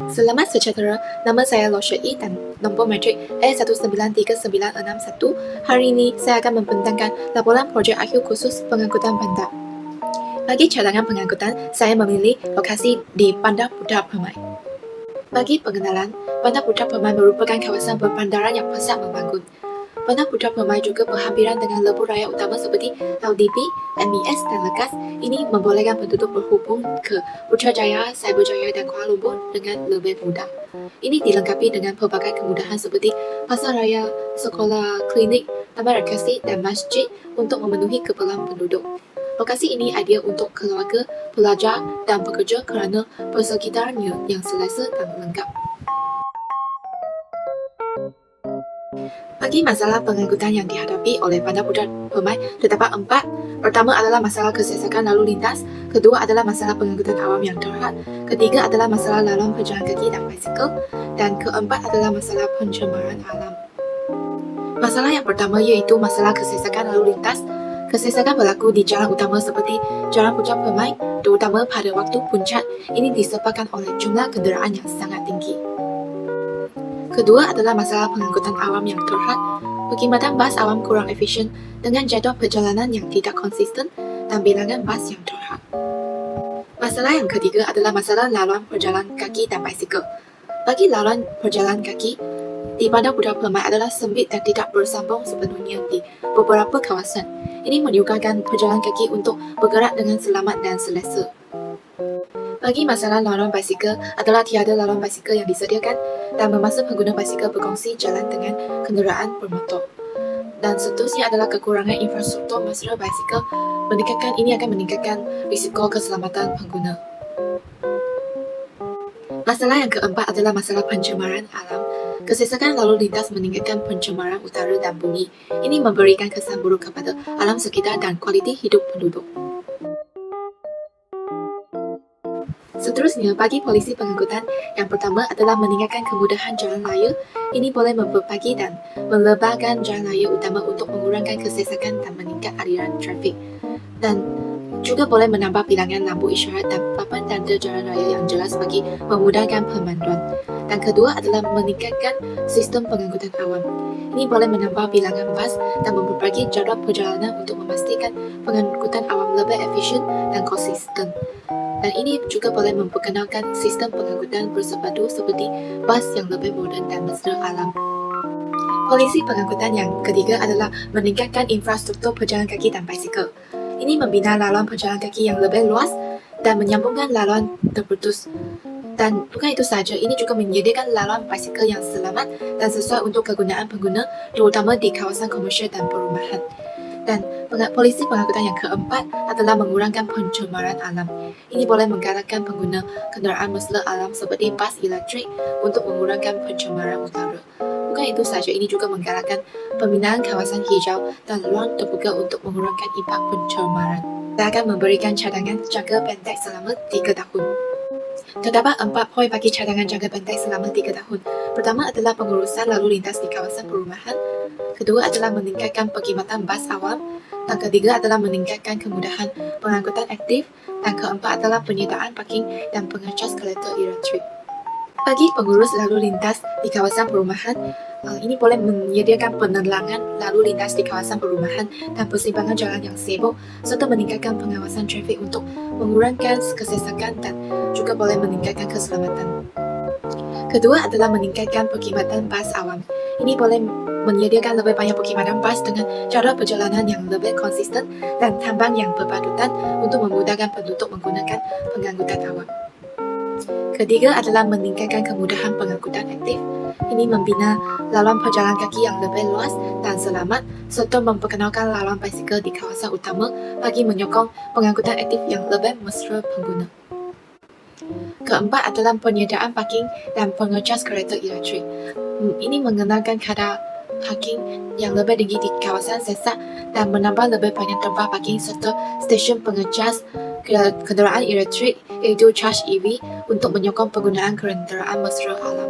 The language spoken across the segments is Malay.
Selamat sejahtera, nama saya Losyai dan nombor matrik E1939661. Hari ini saya akan membentangkan laporan projek akhir khusus pengangkutan bandar. Bagi cadangan pengangkutan, saya memilih lokasi di Bandar Putra Permai. Bagi pengenalan, Bandar Putra Permai merupakan kawasan berbandaran yang pesat membangun. Bandar Putra Permai juga berhampiran dengan lebuh raya utama seperti LDP, MES dan Legas. Ini membolehkan penduduk berhubung ke Putrajaya, Cyberjaya dan Kuala Lumpur dengan lebih mudah. Ini dilengkapi dengan pelbagai kemudahan seperti pasar raya, sekolah, klinik, taman rekreasi dan masjid untuk memenuhi keperluan penduduk. Lokasi ini ideal untuk keluarga, pelajar dan pekerja kerana persekitarnya yang selesa dan lengkap. Bagi masalah pengangkutan yang dihadapi oleh Bandar Putra Permai terdapat 4. Pertama adalah masalah kesesakan lalu lintas, kedua adalah masalah pengangkutan awam yang terhad, ketiga adalah masalah laluan pejalan kaki dan basikal, dan keempat adalah masalah pencemaran alam. Masalah yang pertama iaitu masalah kesesakan lalu lintas. Kesesakan berlaku di jalan utama seperti Jalan Putra Permai, terutama pada waktu puncak. Ini disebabkan oleh jumlah kenderaan yang sangat tinggi. Kedua adalah masalah pengangkutan awam yang terhad. Perkhidmatan bas awam kurang efisien dengan jadual perjalanan yang tidak konsisten dan bilangan bas yang terhad. Masalah yang ketiga adalah masalah laluan perjalan kaki dan basikal. Bagi laluan perjalan kaki, di Bandar Putra Permai adalah sempit dan tidak bersambung sepenuhnya di beberapa kawasan. Ini menyukarkan pejalan kaki untuk bergerak dengan selamat dan selesa. Bagi masalah laluan basikal adalah tiada laluan basikal yang disediakan dan memaksa pengguna basikal berkongsi jalan dengan kenderaan bermotor. Dan seterusnya adalah kekurangan infrastruktur mesra basikal. Ini akan meningkatkan risiko keselamatan pengguna. Masalah yang keempat adalah masalah pencemaran alam. Kesesakan lalu lintas meningkatkan pencemaran udara dan bumi. Ini memberikan kesan buruk kepada alam sekitar dan kualiti hidup penduduk. Seterusnya, bagi polisi pengangkutan, yang pertama adalah meningkatkan kemudahan jalan raya. Ini boleh memperbagi dan melebarkan jalan raya utama untuk mengurangkan kesesakan dan meningkat aliran trafik. Dan juga boleh menambah bilangan lampu isyarat dan papan tanda jalan raya yang jelas bagi memudahkan pemanduan. Dan kedua adalah meningkatkan sistem pengangkutan awam. Ini boleh menambah bilangan bas dan memperbagi jadual perjalanan untuk memastikan pengangkutan awam lebih efisien dan konsisten. Dan ini juga boleh memperkenalkan sistem pengangkutan bersepadu seperti bas yang lebih moden dan mesra alam. Polisi pengangkutan yang ketiga adalah meningkatkan infrastruktur pejalan kaki dan basikal. Ini membina laluan pejalan kaki yang lebih luas dan menyambungkan laluan terputus. Dan bukan itu saja, ini juga menyediakan laluan basikal yang selamat dan sesuai untuk kegunaan pengguna, terutama di kawasan komersial dan perumahan. Dan polisi pengangkutan yang keempat adalah mengurangkan pencemaran alam. Ini boleh menggalakkan pengguna kenderaan mesra alam seperti bas elektrik untuk mengurangkan pencemaran udara. Bukan itu saja, ini juga menggalakkan pembinaan kawasan hijau dan ruang terbuka untuk mengurangkan impak pencemaran. Saya akan memberikan cadangan jangka pendek selama 3 tahun. Terdapat 4 poin bagi cadangan jangka pendek selama 3 tahun. Pertama adalah pengurusan lalu lintas di kawasan perumahan. Kedua adalah meningkatkan perkhidmatan bas awam. Dan ketiga adalah meningkatkan kemudahan pengangkutan aktif. Dan keempat adalah penyediaan parking dan pengecas kereta elektrik. Bagi pengurus lalu lintas di kawasan perumahan, ini boleh menyediakan penerangan lalu lintas di kawasan perumahan dan persimpangan jalan yang sibuk serta meningkatkan pengawasan trafik untuk mengurangkan kesesakan dan juga boleh meningkatkan keselamatan. Kedua adalah meningkatkan perkhidmatan bas awam. Ini boleh menyediakan lebih banyak perkhidmatan bas dengan jadual perjalanan yang lebih konsisten dan tambang yang berpadutan untuk memudahkan penduduk menggunakan pengangkutan awam. Ketiga adalah meningkatkan kemudahan pengangkutan aktif. Ini membina laluan pejalan kaki yang lebih luas dan selamat serta memperkenalkan laluan basikal di kawasan utama bagi menyokong pengangkutan aktif yang lebih mesra pengguna. Keempat adalah penyediaan parking dan pengecas kereta elektrik. Ini mengenalkan kadar parking yang lebih tinggi di kawasan sesak dan menambah lebih banyak tempat parking serta stesen pengecas kenderaan elektrik iaitu charge EV untuk menyokong penggunaan kenderaan mesra alam.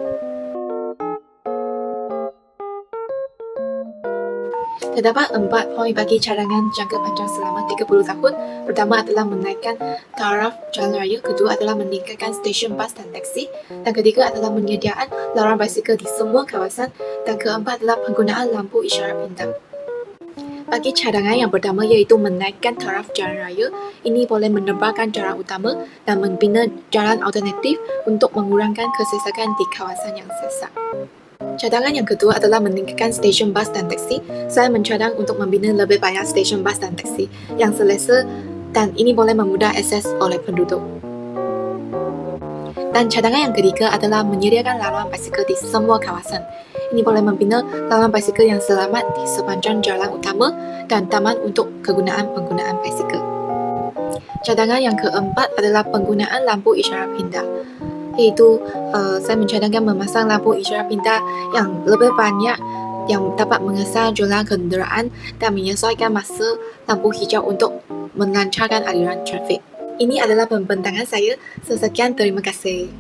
Terdapat 4 poin bagi cadangan jangka panjang selama 30 tahun. Pertama adalah menaikkan taraf jalan raya, kedua adalah meningkatkan stesen bas dan taksi, dan ketiga adalah penyediaan laluan basikal di semua kawasan, dan keempat adalah penggunaan lampu isyarat pintar. Bagi cadangan yang pertama iaitu menaikkan taraf jalan raya, ini boleh menebarkan jalan utama dan membina jalan alternatif untuk mengurangkan kesesakan di kawasan yang sesak. Cadangan yang kedua adalah meningkatkan stesen bas dan taksi. Saya mencadang untuk membina lebih banyak stesen bas dan taksi yang selesa dan ini boleh memudahkan akses oleh penduduk. Dan cadangan yang ketiga adalah menyediakan laluan basikal di semua kawasan. Ini boleh membina laluan basikal yang selamat di sepanjang jalan utama dan taman untuk penggunaan basikal. Cadangan yang keempat adalah penggunaan lampu isyarat pintar. Iaitu saya mencadangkan memasang lampu isyarat pintar yang lebih banyak yang dapat mengesan jalan kenderaan dan menyesuaikan masa lampu hijau untuk melancarkan aliran trafik. Ini adalah pembintangan saya. Sekian, terima kasih.